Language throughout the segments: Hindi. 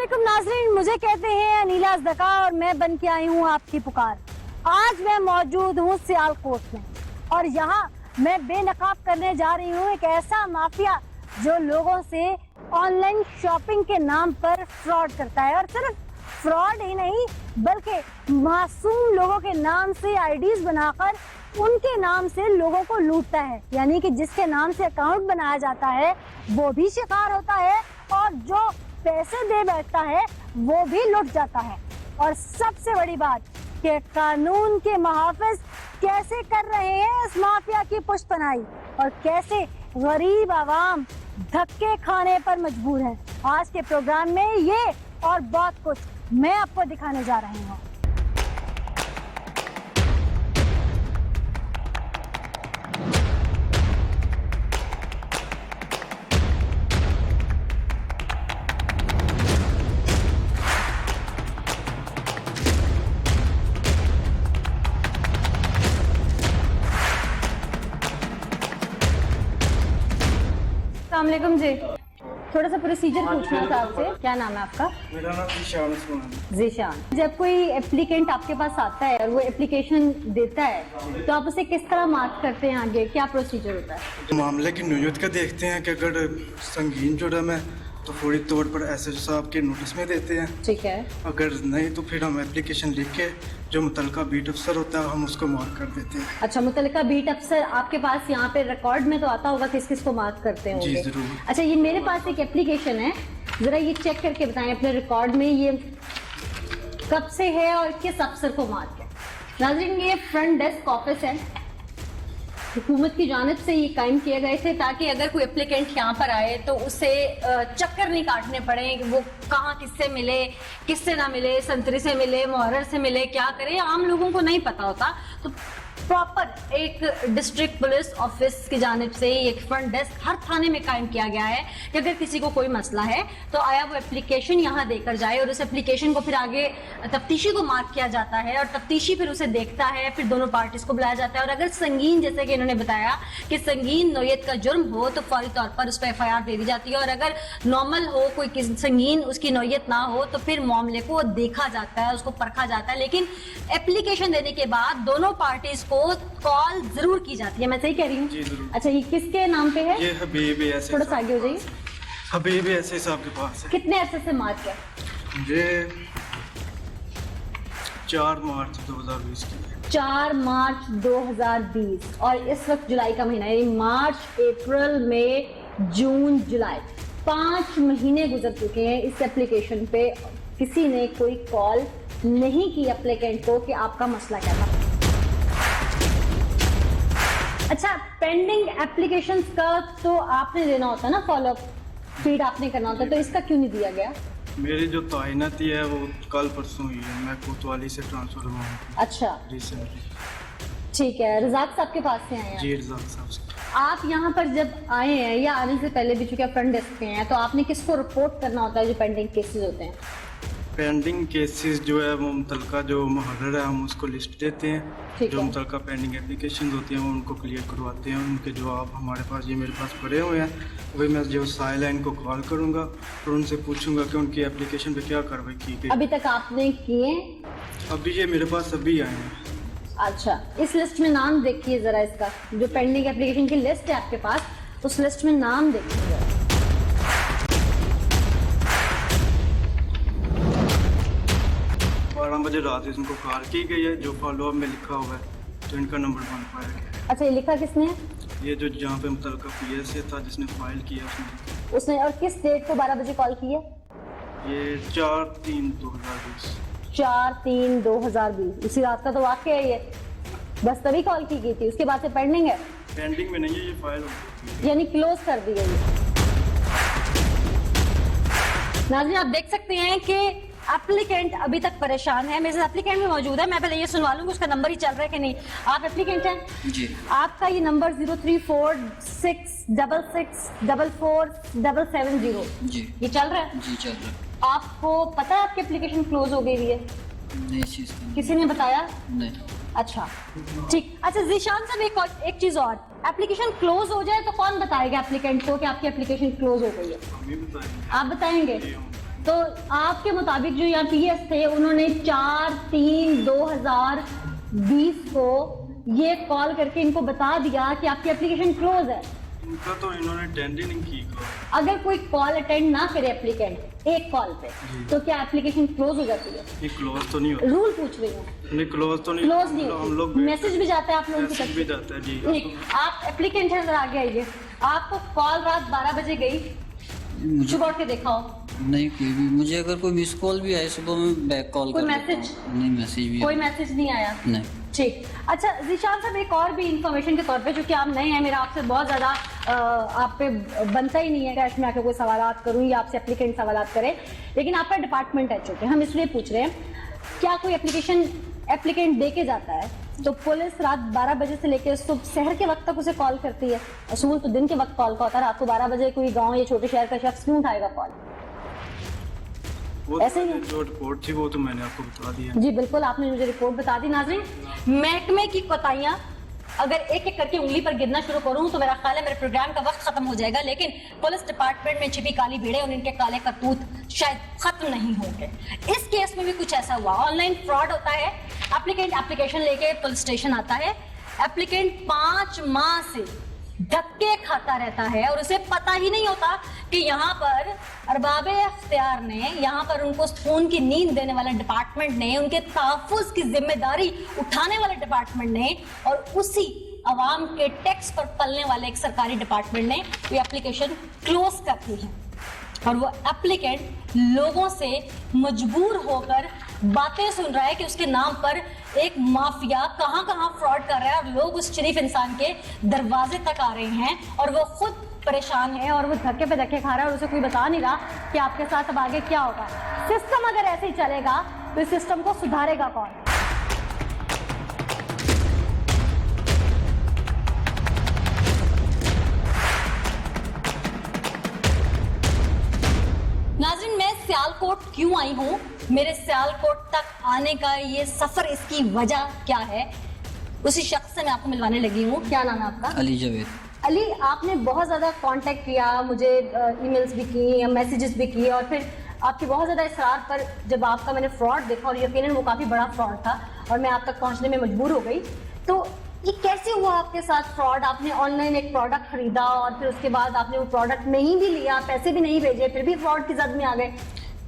अस्सलामुअलैकुम नाज़रीन, मुझे कहते हैं अनीला अज़दका और मैं बन के आई हूँ आपकी पुकार। आज मैं मौजूद हूँ सियालकोट में और यहाँ मैं बेनकाब करने जा रही हूँ एक ऐसा माफिया जो लोगों से ऑनलाइन शॉपिंग के नाम पर फ्रॉड करता है। और सिर्फ फ्रॉड ही नहीं बल्कि मासूम लोगों के नाम से आईडीज बनाकर उनके नाम से लोगों को लूटता है। यानी कि जिसके नाम से अकाउंट बनाया जाता है वो भी शिकार होता है और जो पैसे दे बैठता है वो भी लुट जाता है। और सबसे बड़ी बात कि कानून के मुहाफिज कैसे कर रहे हैं इस माफिया की पुष्पनाई और कैसे गरीब आवाम धक्के खाने पर मजबूर है। आज के प्रोग्राम में ये और बहुत कुछ मैं आपको दिखाने जा रही हूँ। अस्सलामुअलैकुम जी, थोड़ा सा प्रोसीजर पूछना था आपसे। क्या नाम है आपका? मेरा नाम जीशान। जीशान, जब कोई एप्लीकेंट आपके पास आता है और वो एप्लीकेशन देता है तो आप उसे किस तरह मार्क करते हैं? आगे क्या प्रोसीजर होता है? मामले की नोयत का देखते हैं कि अगर संगीन जुर्म है तो फौरी तौर पर एसएचओ साहब के नोटिस में देते हैं। ठीक है। अगर नहीं तो फिर हम एप्लीकेशन लिख के जो मुतलका बीट अफसर होता है हम उसको मार्क कर देते हैं। अच्छा, मुतलका बीट अफसर आपके पास यहाँ पे रिकॉर्ड में तो आता होगा किस किस को मार्क करते होंगे? जी जरूर। अच्छा, ये मेरे पास एक एप्लीकेशन है, जरा ये चेक करके बताएं अपने रिकॉर्ड में ये कब से है और किस अफसर को मार्क है। नाज़रीन, ये फ्रंट डेस्क ऑफिस है, हुकूमत की जानिब से ये कायम किए गए थे ताकि अगर कोई एप्लीकेंट यहाँ पर आए तो उसे चक्कर नहीं काटने पड़े वो कहाँ किससे मिले किससे ना मिले, संतरी से मिले, मुहर्रर से मिले, क्या करे, आम लोगों को नहीं पता होता। तो प्रॉपर एक डिस्ट्रिक्ट पुलिस ऑफिस की जानिब से एक फ्रंट डेस्क हर थाने में कायम किया गया है कि अगर किसी को कोई मसला है तो आया वो एप्लीकेशन यहाँ देकर जाए और उस एप्लीकेशन को फिर आगे तफ्तीशी को मार्क किया जाता है और तफ्तीशी फिर उसे देखता है, फिर दोनों पार्टीज को बुलाया जाता है। और अगर संगीन, जैसे कि इन्होंने बताया कि संगीन नौयत का जुर्म हो तो फौरी तौर पर उस पर FIR दे दी जाती है और अगर नॉर्मल हो, कोई संगीन उसकी नौयत ना हो तो फिर मामले को देखा जाता है, उसको परखा जाता है। लेकिन एप्लीकेशन देने के बाद दोनों पार्टीज को कॉल जरूर की जाती है। मैं सही कह रही हूँ? जी जरूर। अच्छा, ये किसके नाम पे है? ये हबीब ऐसे थोड़ा सा आगे हो जाइए। हबीब ऐसे साहब के पास है। कितने अरसे से मार्क किया? ये 4 मार्च 2020 की है। 4 मार्च 2020 और इस वक्त जुलाई का महीना है। मार्च, अप्रैल, मई, जून, जुलाई, 5 महीने गुजर चुके हैं इस एप्लीकेशन पे। किसी ने कोई कॉल नहीं की एप्लीकेंट को कि आपका मसला क्या था। अच्छा, पेंडिंग एप्लीकेशंस का तो आपने देना होता है ना, फॉलोअप फीड आपने करना होता है, तो इसका क्यों नहीं दिया गया? मेरी जो तैनाती है वो कल परसों हुई है, मैं कोतवाली से ट्रांसफर हुआ हूँ अच्छा, रिसेंटली। ठीक है। रज़ाक साहब के पास से आए हैं जी रज़ाक साहब से। आप यहाँ पर जब आए हैं या आने से पहले भी, चूंकि फ्रंट डेस्क पे हैं, तो आपने किसको रिपोर्ट करना होता है जो पेंडिंग केसेस होते हैं? पेंडिंग केसेस जो है वो मुतलका जो मुहर्रर है हम उसको लिस्ट देते हैं। ठीक जो है। मुतलका पेंडिंग एप्लीकेशन होती हैं वो उनको क्लियर करवाते हैं। उनके जवाब हमारे पास, ये मेरे पास पड़े हुए हैं, वही मैं जो साइल है इनको कॉल करूँगा और उनसे पूछूंगा कि उनकी एप्लीकेशन पे क्या कार्रवाई की गई। अभी तक आपने किए? अभी ये मेरे पास अभी आए हैं। अच्छा, इस लिस्ट में नाम देखिए जरा, इसका जो पेंडिंग एप्लीकेशन की लिस्ट है आपके पास, उस लिस्ट में नाम देखिए। 12 बजे रात इनको कॉल की गई है, जो फॉलोअप में लिखा हुआ है तो इनका नंबर बन पाएगा। अच्छा, ये लिखा किसने है? ये जो जहाँ पे मुतलका PSA था जिसने फाइल किया उसने। और किस डेट को 12 बजे कॉल की है? ये 4/3/2020। 4/3/2020, उसी रात का तो वाकया है ये। बस तभी कॉल की गई थी, उसके बाद से पेंडिंग है? पेंडिंग में नहीं है, ये फाइल हो यानी क्लोज कर दी गई है। नाज़रीन, आप देख सकते हैं कि एप्लीकेंट अभी तक परेशान है। मेरे साथ एप्लीकेंट भी मौजूद है, मैं पहले ये सुनवा लूंगी उसका नंबर ही चल रहा है कि नहीं। आप एप्लीकेंट हैं जी। आपका ये नंबर 034666447770 जी। ये चल रहा है? जी चल रहा है। आपको पता है आपकी एप्लीकेशन क्लोज हो गई है? नहीं चीज किसी ने बताया? नहीं। अच्छा, ठीक। अच्छा जीशान साहब, एक चीज और, एप्लीकेशन क्लोज हो जाए तो कौन बताएगा एप्लीकेंट को कि आपकी एप्लीकेशन क्लोज हो गई है? हम ही बताएंगे। आप बताएंगे? तो आपके मुताबिक जो यहाँ पीएस थे उन्होंने 4/3/2020 को ये कॉल करके इनको बता दिया कि आपकी एप्लीकेशन क्लोज है। उनका तो इन्होंने अटेंड ही नहीं की कॉल। अगर कोई कॉल अटेंड ना करे एप्लीकेंट एक कॉल पे तो क्या एप्लीकेशन क्लोज हो जाती है? नहीं, क्लोज तो नहीं होता। रूल पूछ रही हूँ। नहीं, क्लोज तो नहीं, क्लोज नहीं हम लोग मैसेज भी जाता है आप लोगों की मैसेज तरफ भी से? जाता है जी। नहीं, आप एप्लीकेंट है, जरा आगे आइए। आपको कॉल रात 12 बजे गई, सुबह उठ के देखा हो? नहीं, कोई भी मुझे अगर कोई मिस कॉल भी आए सुबह में बैक कॉल कोई कर देता मैसेज? हूं। नहीं, मैसेज भी कोई मैसेज नहीं आया? नहीं। ठीक। अच्छा जीशान साहब, एक और भी इंफॉर्मेशन के तौर पे, चूंकि आप नए हैं, मेरा आपसे बहुत ज्यादा आप पे बनता ही नहीं है कि मैं आके कोई सवालात करूं या आपसे एप्लीकेंट सवालात करे, लेकिन आपका डिपार्टमेंट है चूंकि, हम इसलिए पूछ रहे हैं, क्या कोई एप्लीकेशन एप्लीकेंट दे के जाता है तो पुलिस रात 12 बजे से लेकर सुबह शहर के वक्त तक उसे कॉल करती है? असूल तो दिन के वक्त कॉल का होता है, रात को 12 बजे कोई गाँव या छोटे शहर का शख्स क्यों उठाएगा कॉल? वो ऐसे ही है। जो रिपोर्ट थी वो तो मैंने आपको बता दिया। जी बिल्कुल, आपने मुझे रिपोर्ट बता दी। नाज़रीन, महकमे की कोताहियां अगर एक एक करके उंगली पर गिनना शुरू करूं तो मेरा ख्याल है मेरे प्रोग्राम का वक्त खत्म हो जाएगा, लेकिन पुलिस डिपार्टमेंट में छिपी काली भीड़ें और इनके काले करतूत शायद खत्म नहीं होंगे। इस केस में भी कुछ ऐसा हुआ, ऑनलाइन फ्रॉड होता है। एप्लीकेंट एप्लीकेशन लेके पुलिस स्टेशन आता है, एप्लीकेंट 5 माह से धक्के खाता रहता है और उसे पता ही नहीं होता कि यहाँ पर अरबाब अख्तियार ने, यहाँ पर उनको सुकून की नींद देने वाले डिपार्टमेंट ने, उनके तहफ़्फ़ुज़ की जिम्मेदारी उठाने वाले डिपार्टमेंट ने और उसी अवाम के टैक्स पर पलने वाले एक सरकारी डिपार्टमेंट ने ये एप्लीकेशन क्लोज कर दी है। और वो एप्लीकेंट लोगों से मजबूर होकर बातें सुन रहा है कि उसके नाम पर एक माफिया कहां कहां फ्रॉड कर रहा है और लोग उस शरीफ इंसान के दरवाजे तक आ रहे हैं और वो खुद परेशान है और वो धक्के पे धक्के खा रहा है और उसे कोई बता नहीं रहा कि आपके साथ अब आगे क्या होगा। सिस्टम अगर ऐसे ही चलेगा तो इस सिस्टम को सुधारेगा कौन? नाज़रीन, मैं सियालकोट क्यों आई हूँ, मेरे सियालकोट तक आने का ये सफर, इसकी वजह क्या है, उसी शख्स से मैं आपको मिलवाने लगी हूँ। क्या नाम है आपका? अली जावेद। अली, आपने बहुत ज़्यादा कांटेक्ट किया, मुझे ईमेल्स भी की, मैसेजेस भी किए और फिर आपकी बहुत ज़्यादा इसरार पर जब आपका मैंने फ्रॉड देखा और यकीनन वो काफ़ी बड़ा फ्रॉड था और मैं आप तक पहुँचने में मजबूर हो गई। तो ये कैसे हुआ आपके साथ फ्रॉड? आपने ऑनलाइन एक प्रोडक्ट खरीदा और फिर उसके बाद आपने वो प्रोडक्ट नहीं भी लिया, पैसे भी नहीं भेजे, फिर भी फ्रॉड की जद में आ गए।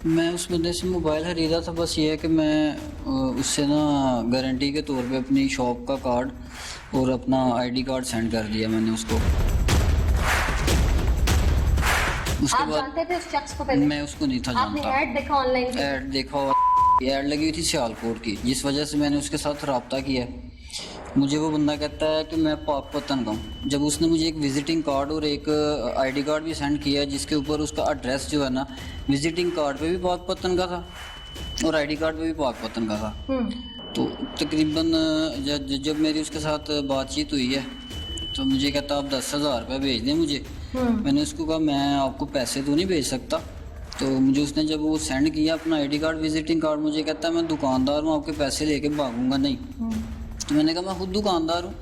मैं उस बंदे से मोबाइल खरीदा था, बस ये है कि मैं उससे ना गारंटी के तौर पे अपनी शॉप का कार्ड और अपना आईडी कार्ड सेंड कर दिया मैंने उसको। उसके आप बाद जानते थे उस शख्स को पहले? मैं उसको नहीं था आपने जानता। ऐड देखा ऑनलाइन? ऐड देखा और ऐड लगी हुई थी सियालकोट की, जिस वजह से मैंने उसके साथ रब्ता किया। मुझे वो बंदा कहता है कि मैं पाकपतन का हूँ। जब उसने मुझे एक विजिटिंग कार्ड और एक आईडी कार्ड भी सेंड किया जिसके ऊपर उसका एड्रेस जो है ना, विजिटिंग कार्ड पे भी पाकपतन का था और आईडी कार्ड पे भी पाकपतन का था। तो तकरीबन जब मेरी उसके साथ बातचीत हुई है तो मुझे कहता आप 10,000 रुपये भेज दें मुझे। मैंने उसको कहा मैं आपको पैसे तो नहीं भेज सकता। तो मुझे उसने जब वो सेंड किया अपना आईडी कार्ड विजिटिंग कार्ड, मुझे कहता मैं दुकानदार हूँ, आपके पैसे लेके भागूंगा नहीं। तो मैंने कहा मैं खुद दुकानदार हूँ,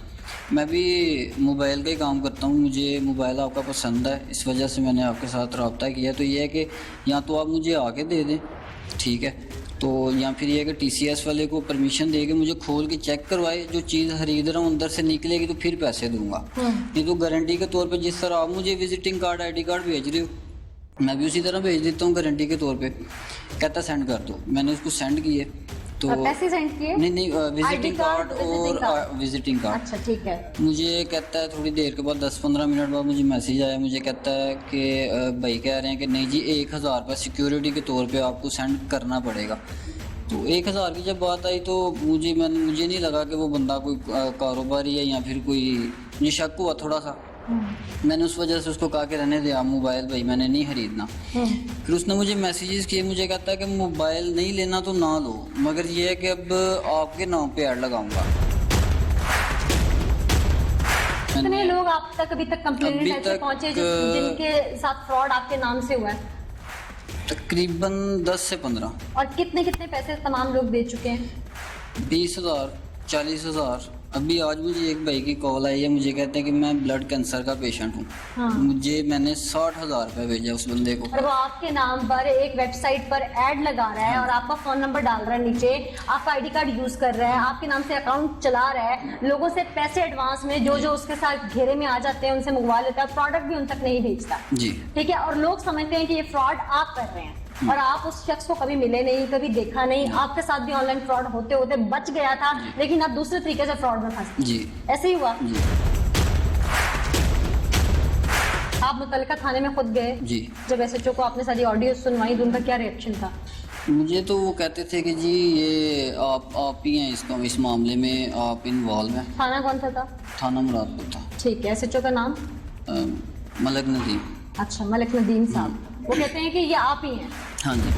मैं भी मोबाइल का ही काम करता हूँ, मुझे मोबाइल आपका पसंद है, इस वजह से मैंने आपके साथ रब्ता किया। तो ये है कि या तो आप मुझे आके दे दें, ठीक है, तो या फिर ये है कि TCS वाले को परमिशन दे के मुझे खोल के चेक करवाए, जो चीज़ खरीद रहा हूँ अंदर से निकलेगी तो फिर पैसे दूंगा। नहीं तो गारंटी के तौर पे जिस तरह आप मुझे विजिटिंग कार्ड आईडी कार्ड भेज रहे हो मैं भी उसी तरह भेज देता हूँ गारंटी के तौर पे। कहता सेंड कर दो, मैंने उसको सेंड किए तो पैसे सेंड किए? नहीं विजिटिंग कार्ड और विजिटिंग कार्ड। अच्छा ठीक है। मुझे कहता है थोड़ी देर के बाद 10-15 मिनट बाद मुझे मैसेज आया, मुझे कहता है कि भाई कह रहे हैं कि नहीं जी 1,000 रुपये सिक्योरिटी के तौर पे आपको सेंड करना पड़ेगा। तो 1,000 की जब बात आई तो मुझे नहीं लगा कि वो बंदा कोई कारोबारी है या फिर कोई, मुझे शक हुआ थोड़ा सा। मैंने उस वजह से उसको कहा कि रहने दे आप मोबाइल भाई, मैंने नहीं खरीदना। फिर उसने मुझे मैसेजेस किए, मुझे कहता है कि मोबाइल नहीं लेना तो ना लो, मगर ये है कि अब आपके नाम पे ऐड लगाऊंगा। कितने लोग आप तक अभी तक कंप्लेंट ऐसे पहुंचे जिनके साथ फ्रॉड आपके नाम से हुआ है? तकरीबन 10 से 15। और कितने पैसे तमाम लोग दे चुके हैं? 20,000, 40,000, अभी आज मुझे एक भाई की कॉल आई है, मुझे कहते हैं कि मैं ब्लड कैंसर का पेशेंट हूँ। हाँ। मैंने 60,000 रुपये भेजा उस बंदे को। और वो आपके नाम पर एक वेबसाइट पर ऐड लगा रहा है और आपका फोन नंबर डाल रहा है नीचे, आपका आईडी कार्ड यूज कर रहा है, आपके नाम से अकाउंट चला रहा है, लोगों से पैसे एडवांस में जो जो उसके साथ घेरे में आ जाते हैं उनसे मंगवा लेता है, प्रोडक्ट भी उन तक नहीं भेजता। जी। ठीक है, और लोग समझते हैं कि ये फ्रॉड आप कर रहे हैं और आप उस शख्स को कभी मिले नहीं, कभी देखा नहीं, आपके साथ भी ऑनलाइन फ्रॉड होते होते बच गया था, लेकिन आप दूसरे तरीके से फ्रॉड में फंस गए। जी। ऐसे ही हुआ। जी। आप मुतल्लिका थाने में खुद गए? जी। जब एसएचओ को आपने सारी ऑडियो सुनवाई तो उनका क्या रिएक्शन था? मुझे तो वो कहते थे कि जी ये आप ही हैं इस मामले में, आप इन्वॉल्व हैं। थाना कौन सा था? थाना मुरादपुर था। ठीक है, एसएचओ का नाम? मलक नदीम। अच्छा, मलक नदीम साहब। वो कहते हैं कि ये आप ही हैं? हाँ जी।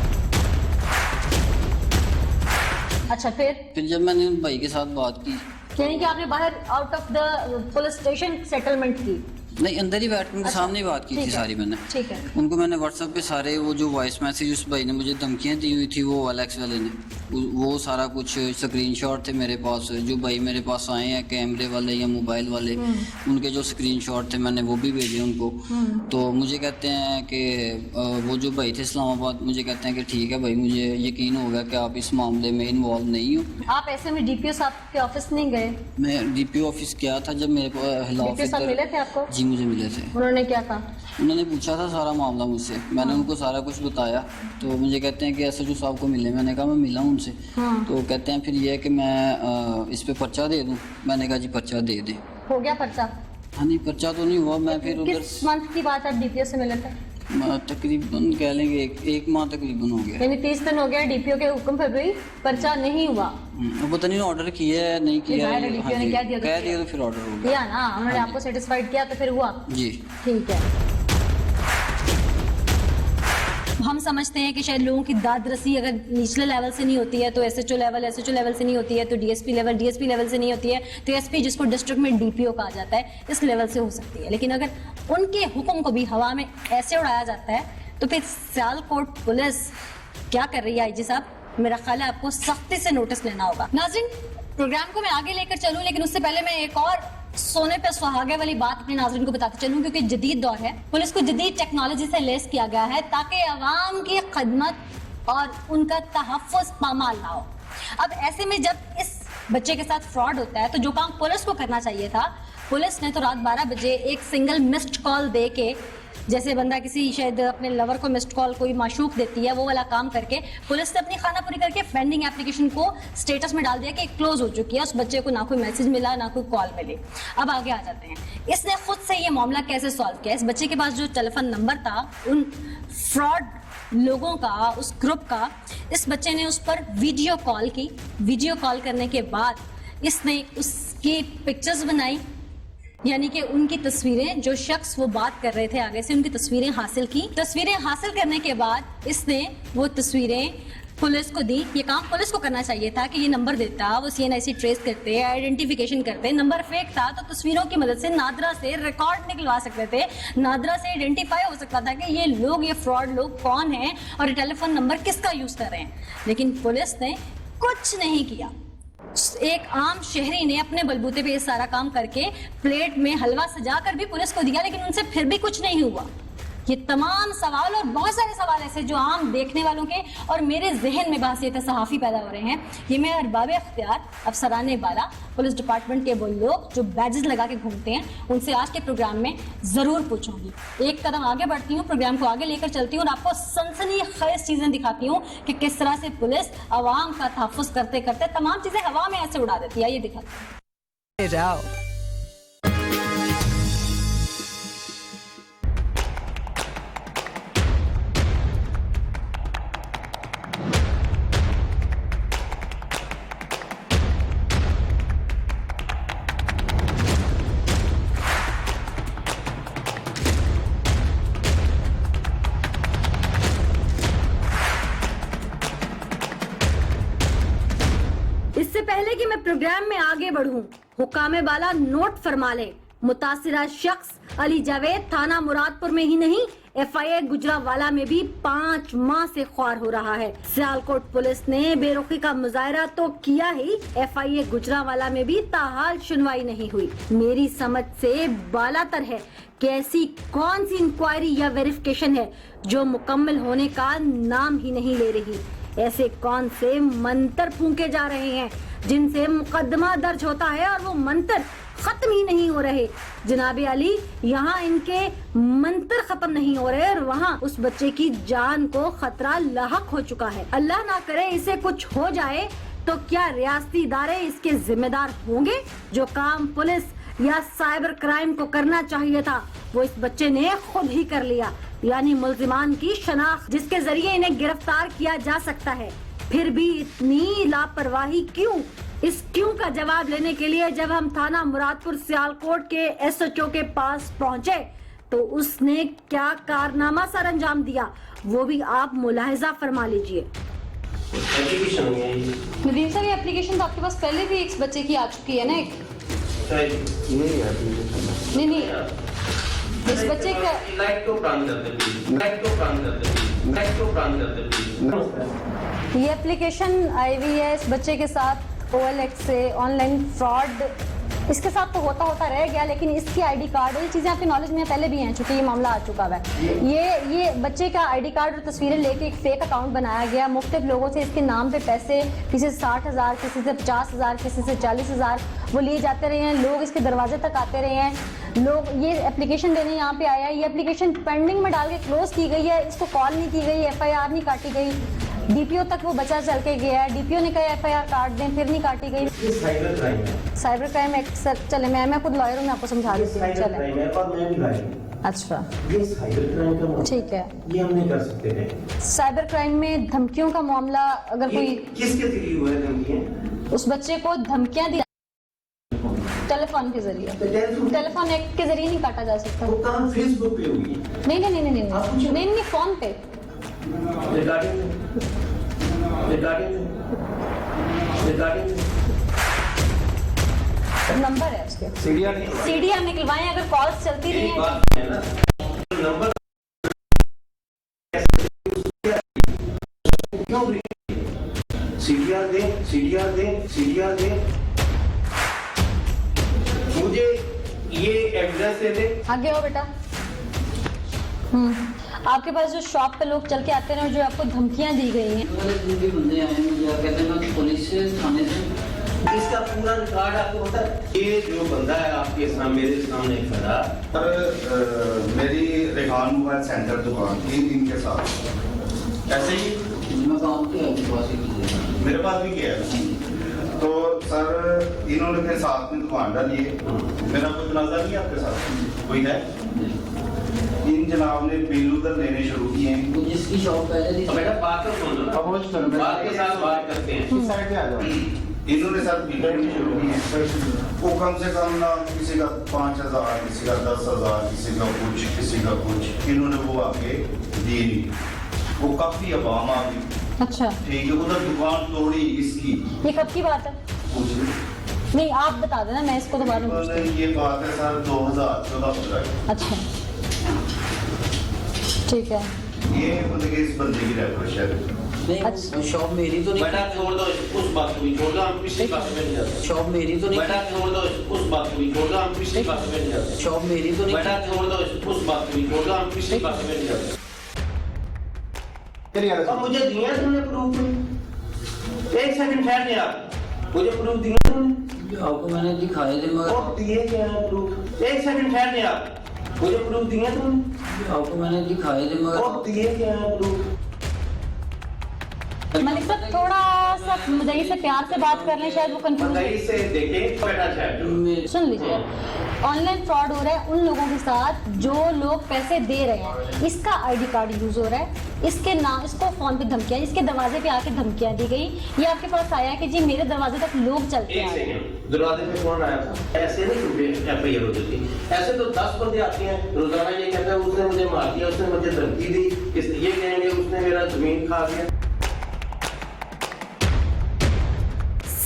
अच्छा, फिर जब मैंने उन भाई के साथ बात की, यानी कि आपने बाहर out of the police station settlement की? नहीं, अंदर ही बैठ के उनके सामने ही बात की थी सारी मैंने। ठीक है। उनको मैंने व्हाट्सएप पे सारे वो जो वॉइस मैसेज उस भाई ने मुझे धमकियाँ दी हुई थी, वो एलेक्स वाले ने, वो सारा कुछ स्क्रीनशॉट थे मेरे पास। जो भाई मेरे पास आए हैं कैमरे वाले या मोबाइल वाले, उनके जो स्क्रीनशॉट थे मैंने वो भी भेजे उनको। तो मुझे कहते हैं कि वो जो भाई थे इस्लामाबाद, मुझे कहते हैं कि ठीक है भाई, मुझे यकीन हो गया कि आप इस मामले में इन्वॉल्व नहीं हो। आप ऐसे में डीपीओ साहब के ऑफिस नहीं गए? मैं डीपीओ ऑफिस गया था जब मेरे डीपीओ साहब मिले थे आपको? जी, मुझे मिले थे। उन्होंने क्या कहा? उन्होंने पूछा था सारा मामला मुझसे, मैंने उनको सारा कुछ बताया। तो मुझे कहते हैं कि एसएचओ साहब को मिले, मैंने कहा मैं मिला हूँ उनसे। तो कहते हैं फिर ये है कि मैं इस पे पर्चा दे दूँ। मैंने कहा जी पर्चा दे दे। हो गया पर्चा? हाँ नहीं, पर्चा तो नहीं हुआ। मैं फिर उधर किस मंथ की बात आप डीपीओ से मिले थे? तकरीबन कह लेंगे एक माह तकरीबन हो गया। यानी 30 दिन हो गया डीपीओ के हुक्म पर भी पर्चा नहीं हुआ? वो पता नहीं ऑर्डर किया है नहीं किया है। डीपीओ ने क्या दिया? कह दिया तो फिर ऑर्डर हो गया। किया ना, उन्होंने आपको सेटिस्फाइड किया तो फिर हुआ? जी। ठीक है। हम समझते हैं कि शायद लोगों की दादरसी अगर निचले लेवल से नहीं होती है तो एसएचओ लेवल से नहीं होती है तो डीएसपी लेवल से नहीं होती है तो एसपी, जिसको डिस्ट्रिक्ट में डीपीओ कहा जाता है, इस लेवल से हो सकती है। लेकिन अगर उनके हुक्म को भी हवा में ऐसे उड़ाया जाता है तो फिर सियालकोट पुलिस क्या कर रही है? आईजी साहब, मेरा ख्याल है आपको सख्ती से नोटिस लेना होगा। नाज़रीन, प्रोग्राम को मैं आगे लेकर चलूं, लेकिन उससे पहले मैं एक और सोने पे सुहागे वाली बात अपने नाज़रीन को बताते चलूं, क्योंकि जदीद दौर है, पुलिस को जदीद टेक्नोलॉजी से लेस किया गया है ताकि अवाम की खिदमत और उनका तहफ़्फ़ुज़ पामाल ना हो। अब ऐसे में जब इस बच्चे के साथ फ्रॉड होता है तो जो काम पुलिस को करना चाहिए था, पुलिस ने तो रात 12 बजे एक सिंगल मिस्ड कॉल दे के, जैसे बंदा किसी शायद अपने लवर को मिस्ड कॉल कोई माशूक देती है, वो वाला काम करके पुलिस ने अपनी खाना पूरी करके पेंडिंग एप्लीकेशन को स्टेटस में डाल दिया कि क्लोज हो चुकी है। उस बच्चे को ना कोई मैसेज मिला ना कोई कॉल मिली। अब आगे आ जाते हैं, इसने खुद से ये मामला कैसे सॉल्व किया। इस बच्चे के पास जो टेलीफोन नंबर था उन फ्रॉड लोगों का, उस ग्रुप का, इस बच्चे ने उस पर वीडियो कॉल की। वीडियो कॉल करने के बाद इसने उसकी पिक्चर्स बनाई, यानी कि उनकी तस्वीरें, जो शख्स वो बात कर रहे थे आगे से, उनकी तस्वीरें हासिल की। तस्वीरें हासिल करने के बाद इसने वो तस्वीरें पुलिस को दी। ये काम पुलिस को करना चाहिए था कि ये नंबर देता, वो CNIC ट्रेस करते, आइडेंटिफिकेशन करते। नंबर फेक था तो तस्वीरों की मदद से नादरा से रिकॉर्ड निकलवा सकते थे, नादरा से आइडेंटिफाई हो सकता था कि ये लोग, ये फ्रॉड लोग कौन हैं और टेलीफोन नंबर किसका यूज कर रहे हैं। लेकिन पुलिस ने कुछ नहीं किया। एक आम शहरी ने अपने बलबूते पे ये सारा काम करके प्लेट में हलवा सजाकर भी पुलिस को दिया, लेकिन उनसे फिर भी कुछ नहीं हुआ। ये तमाम सवाल और बहुत सारे सवाल ऐसे जो आम देखने वालों के और मेरे जहन में बासियत सहाफ़ी पैदा हो रहे हैं। ये मैं अरबाब इख्तियार, अफसराने बाला, पुलिस डिपार्टमेंट के वो लोग जो बैजेस लगा के घूमते हैं, उनसे आज के प्रोग्राम में ज़रूर पूछूंगी। एक कदम आगे बढ़ती हूँ, प्रोग्राम को आगे लेकर चलती हूँ और आपको सनसनीखेज चीज़ें दिखाती हूँ कि किस तरह से पुलिस आवाम का तहफ़्फ़ुज़ करते करते तमाम चीज़ें हवा में ऐसे उड़ा देती है। ये दिखाती हूँ। इससे पहले कि मैं प्रोग्राम में आगे बढ़ूं, हुक्कामे बाला नोट फरमा ले, मुतासिरा शख्स अली जावेद थाना मुरादपुर में ही नहीं FIA गुजरावाला में भी 5 माह से ख्वार हो रहा है। सियालकोट पुलिस ने बेरुखी का मुजाहरा तो किया ही, FIA गुजरावाला में भी ताहाल सुनवाई नहीं हुई। मेरी समझ से बालातर है कि ऐसी कौन सी इंक्वायरी या वेरिफिकेशन है जो मुकम्मल होने का नाम ही नहीं ले रही। ऐसे कौन से मंत्र फूंके जा रहे हैं जिनसे मुकदमा दर्ज होता है और वो मंत्र खत्म ही नहीं हो रहे। जनाबे अली, यहाँ इनके मंत्र खत्म नहीं हो रहे और वहाँ उस बच्चे की जान को खतरा लाहक हो चुका है। अल्लाह ना करे इसे कुछ हो जाए तो क्या रियासती इदारे इसके जिम्मेदार होंगे? जो काम पुलिस या साइबर क्राइम को करना चाहिए था वो इस बच्चे ने खुद ही कर लिया, यानी मुल्जिमान की शनाख्त जिसके जरिए इन्हें गिरफ्तार किया जा सकता है। फिर भी इतनी लापरवाही क्यों? इस क्यों का जवाब लेने के लिए जब हम थाना मुरादपुर सियालकोट के SHO के पास पहुंचे तो उसने क्या कारनामा सर अंजाम दिया वो भी आप मुलाहिजा फरमा लीजिए। नदीम सर, ये एप्लीकेशन तो आपके पास पहले भी एक बच्चे की आ चुकी है ना? एक नहीं, इस बच्चे का ये एप्लीकेशन आई हुई है इस बच्चे के साथ OLX से ऑनलाइन फ्रॉड इसके साथ तो होता रह गया, लेकिन इसकी ID कार्ड, ये चीज़ें आपकी नॉलेज में पहले भी हैं चूंकि ये मामला आ चुका है। ये बच्चे का ID कार्ड और तस्वीरें लेके एक फेक अकाउंट बनाया गया, मुख्तलिफ लोगों से इसके नाम पे पैसे, किसी से 60,000, किसी से 50,000, किसी से 40,000 वो लिए जाते रहे हैं। लोग इसके दरवाजे तक आते रहे हैं, लोग ये एप्लीकेशन देने यहाँ पे आया है। ये एप्लीकेशन पेंडिंग में डाल के क्लोज की गई है, इसको कॉल नहीं की गई, FIR नहीं काटी गई, DPO तक वो बच्चा चल के गया है, DPO ने कहा FIR काट दें, फिर नहीं काटी गई। साइबर क्राइम एक्ट सर, चले मैं खुद लॉयर हूँ, मैं आपको समझा देती हूँ। चले, अच्छा ये साइबर क्राइम का मामला, ठीक है, ये हम नहीं कर सकते हैं। साइबर क्राइम में धमकियों का मामला, अगर कोई किसके जरिए हुआ है धमकियां? उस बच्चे को धमकियां दी टेलीफोन के जरिए, टेलीफोन एक्ट के जरिए नहीं काटा जा सकता। वो काम फेसबुक पे हुई है। नहीं, फोन पे। नंबर है उसके, सीडीआर निकलवाएं, अगर कॉल्स चलती रही हैं नंबर सीडीआर दे मुझे ये एड्रेस दे दे। आगे हो बेटा। आपके पास जो शॉप पे लोग चल के आते हैं जो आपको धमकियां दी गई हैं, बंदे आए मुझे कहते हैं कि पुलिस से थाने से, इसका पूरा रिकॉर्ड आपको पता है? ये जो बंदा है आपके सामने, मेरे सामने खड़ा, पर मेरी रेहान मोबाइल सेंटर दुकान थी इनके साथ, ऐसे ही मैं काम किया मेरे पास भी किया है। तो सर इन्होंने फिर साथ में दुकान डाली है, मेरा कोई तनाजा नहीं आपके साथ कोई है? इन जनाब ने बिल उधर लेने शुरू किए हैं। जिसकी शॉप पहले थी। बेटा बात तो सुन लो, बात के साथ बात करते हैं। साइड पे आ जाओ। इन्होंने सर बिल लेने शुरू किए हैं, वो कम से कम ना किसी का 5,000, किसी का 10,000, किसी का कुछ, किसी का कुछ, इन्होंने वो आके दिए नहीं। वो काफी अवाम आ गई। अच्छा, ठीक है, उधर दुकान तोड़ी इसकी। ये कब की बात है? नहीं, आप बता देना, मैं इसको दोबारा पूछती हूँ। ये बात है सर 2014-15। अच्छा, ठीक है। ये मतलब कि इस बंदे की रेफरेंस है। नहीं, शॉप मेरी तो नहीं। बेटा छोड़ दो उस बात को भी, छोड़ दो, हम पिछली बात में नहीं जाते। शॉप मेरी तो नहीं। बेटा छोड़ दो उस बात को भी, छोड़ दो, हम पिछली बात में नहीं जाते। शॉप मेरी तो नहीं। बेटा छोड़ दो उस बात को भी, छोड़ दो, हम पिछली बात में नहीं जाते। अब मुझे दिया तुमने प्रूफ? एक सेकंड ठहर आप, मुझे प्रूफ दिया तुमने? आपको मैंने दिखाए थे मगर दिए क्या प्रूफ? एक सेकंड ठहर आप, मुझे प्रूफ दिया तुमने? आपको मैंने दिखाए थे मगर दिए क्या प्रूफ? मलिक साहब, थोड़ा सा मुदई से प्यार से बात कर लें, शायद वो कंफ्यूज। से देखें बेटा चैट सुन लीजिए, ऑनलाइन फ्रॉड हो रहा है उन लोगों के साथ जो लोग पैसे दे रहे हैं। इसका ID कार्ड यूज हो रहा है, इसके नाम, इसको फोन पे धमकियां, इसके दरवाजे पे आके धमकियां दी गई। ये आपके पास आया कि जी मेरे दरवाजे तक लोग चलते एक हैं। सेकंड, दरवाजे पे कौन आया था? ऐसे नहीं FIR होती थी, ऐसे तो 10 बंदे आते हैं रोजाना, ये कहता है उसने मुझे मार दिया, उसने मुझे धमकी दी, ये कहेंगे उसने मेरा जमीन खा दिया।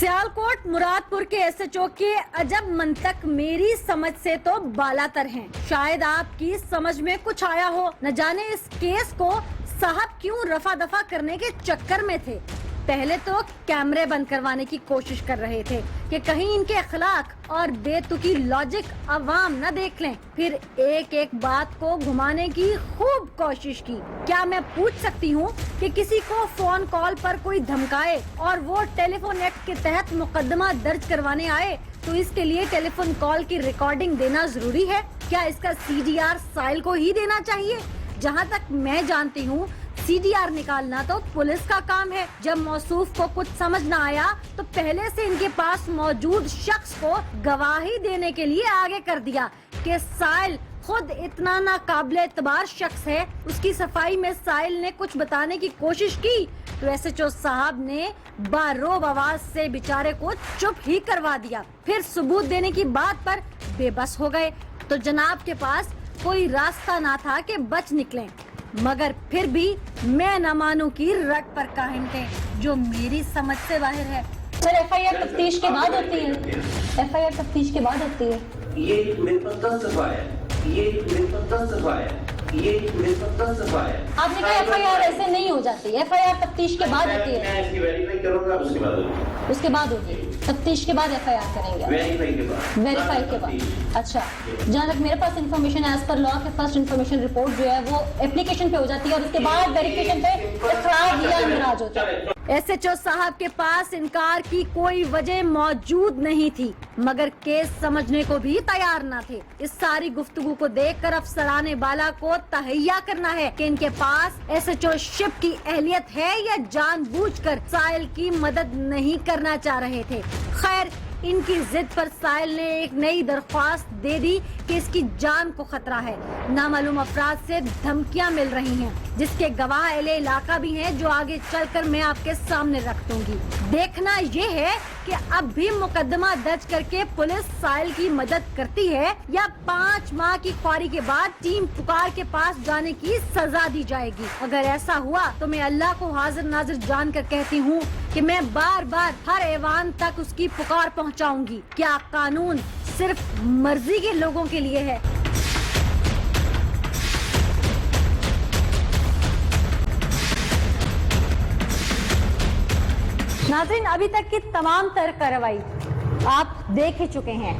सियालकोट मुरादपुर के एसएचओ के अजब मंतक मेरी समझ से तो बालातर हैं। शायद आपकी समझ में कुछ आया हो। न जाने इस केस को साहब क्यों रफा दफा करने के चक्कर में थे। पहले तो कैमरे बंद करवाने की कोशिश कर रहे थे कि कहीं इनके अखलाक और बेतुकी लॉजिक अवाम न देख लें। फिर एक एक बात को घुमाने की खूब कोशिश की। क्या मैं पूछ सकती हूँ कि किसी को फोन कॉल पर कोई धमकाए और वो टेलीफोन एक्ट के तहत मुकदमा दर्ज करवाने आए तो इसके लिए टेलीफोन कॉल की रिकॉर्डिंग देना जरूरी है? क्या इसका CDR साइल को ही देना चाहिए? जहाँ तक मैं जानती हूँ CDR निकालना तो पुलिस का काम है। जब मौसूफ को कुछ समझ न आया तो पहले से इनके पास मौजूद शख्स को गवाही देने के लिए आगे कर दिया कि साइल खुद इतना नाकाबिल एतबार शख्स है। उसकी सफाई में साइल ने कुछ बताने की कोशिश की तो SHO साहब ने बारोब आवाज से बेचारे को चुप ही करवा दिया। फिर सबूत देने की बात पर बेबस हो गए तो जनाब के पास कोई रास्ता ना था कि बच निकलें। मगर फिर भी मैं न मानूं की रट पर काहिम थे जो मेरी समझ से बाहर है। सर FIR तफ्तीश के बाद होती है। FIR तफ्तीश के बाद होती है। ये मेरे पास 10 दफा है, ये मेरे पास 10 दफा है, ये मेरे पास 10 दफा है। आपने कहा FIR ऐसे नहीं हो जाती। FIR तफ्तीश के बाद होती है। मैं इसकी वेरीफाई करूंगा, उसके बाद होगी। उसके बाद होगी तफ्तीश के बाद FIR करेंगे। वेरीफाई के बाद। वेरीफाई के बाद। अच्छा, जहाँ तक मेरे पास इन्फॉर्मेशन है, एज पर लॉ के फर्स्ट इन्फॉर्मेशन रिपोर्ट जो है वो एप्लीकेशन पे हो जाती है और उसके बाद वेरिफिकेशन पे इखराज या इंदराज होता है। SHO साहब के पास इनकार की कोई वजह मौजूद नहीं थी मगर केस समझने को भी तैयार न थे। इस सारी गुफ्तगू को देखकर अफसराने बाला को तहैया करना है कि इनके पास SHO शिप की अहलियत है या जानबूझकर साहिल की मदद नहीं करना चाह रहे थे। खैर, इनकी जिद पर साहिल ने एक नई दरख्वास्त दे दी कि इसकी जान को खतरा है। नामालूम अफराद से धमकियां मिल रही हैं जिसके गवाह अहले इलाका भी हैं जो आगे चलकर मैं आपके सामने रख दूंगी। देखना ये है कि अब भी मुकदमा दर्ज करके पुलिस साहिल की मदद करती है या 5 माह की ख्वारी के बाद टीम पुकार के पास जाने की सजा दी जाएगी। अगर ऐसा हुआ तो मैं अल्लाह को हाजिर नाजिर जान कर कहती हूँ कि मैं बार बार हर ऐवान तक उसकी पुकार पहुँचाऊंगी। क्या कानून सिर्फ मर्जी के लोगों के लिए है? नाज़रीन, अभी तक की तमाम तर कार्रवाई आप देख ही चुके हैं।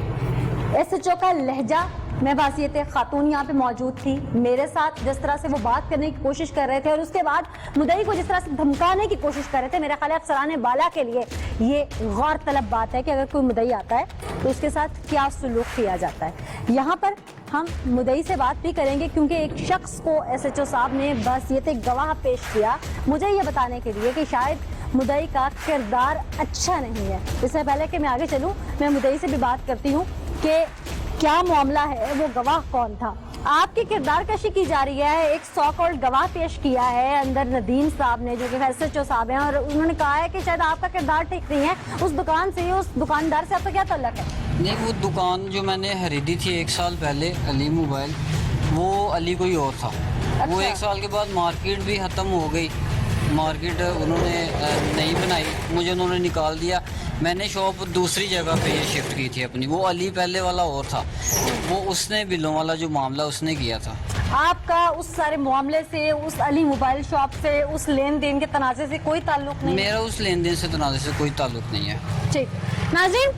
SHO का लहजा, मैं बासियत खातून यहाँ पे मौजूद थी, मेरे साथ जिस तरह से वो बात करने की कोशिश कर रहे थे और उसके बाद मुदई को जिस तरह से धमकाने की कोशिश कर रहे थे, मेरा ख्याल है अफसराने बाला के लिए ये गौर तलब बात है कि अगर कोई मुदई आता है तो उसके साथ क्या सलूक किया जाता है। यहाँ पर हम मुदई से बात भी करेंगे क्योंकि एक शख्स को SHO साहब ने बासियत गवाह पेश किया मुझे ये बताने के लिए कि शायद मुदई का किरदार अच्छा नहीं है। इससे पहले कि मैं आगे चलूँ, मैं मुदई से भी बात करती हूँ कि क्या मामला है, वो गवाह कौन था। आपकी किरदार कशी की जा रही है। एक सॉ कॉल्ड गवाह पेश किया है अंदर नदीम साहब ने जो कि SHO साहब हैं और उन्होंने कहा है कि शायद आपका किरदार ठीक नहीं है। उस दुकान से, उस दुकानदार से आपका क्या ताल्लुक है? नहीं, वो दुकान जो मैंने खरीदी थी 1 साल पहले, अली मोबाइल, वो अली कोई और था। वो 1 साल के बाद मार्केट भी ख़त्म हो गई। मार्केट उन्होंने नहीं बनाई, मुझे उन्होंने निकाल दिया। मैंने शॉप दूसरी जगह पे शिफ्ट की थी अपनी। वो अली पहले वाला और था, वो उसने बिलों वाला जो मामला उसने किया था। आपका उस सारे मामले से, उस अली मोबाइल शॉप से, उस लेन देन के तनाज़े से कोई ताल्लुक नहीं? मेरा उस लेन देन से तनाज़े से कोई ताल्लुक नहीं है। ठीक नाज़रीन,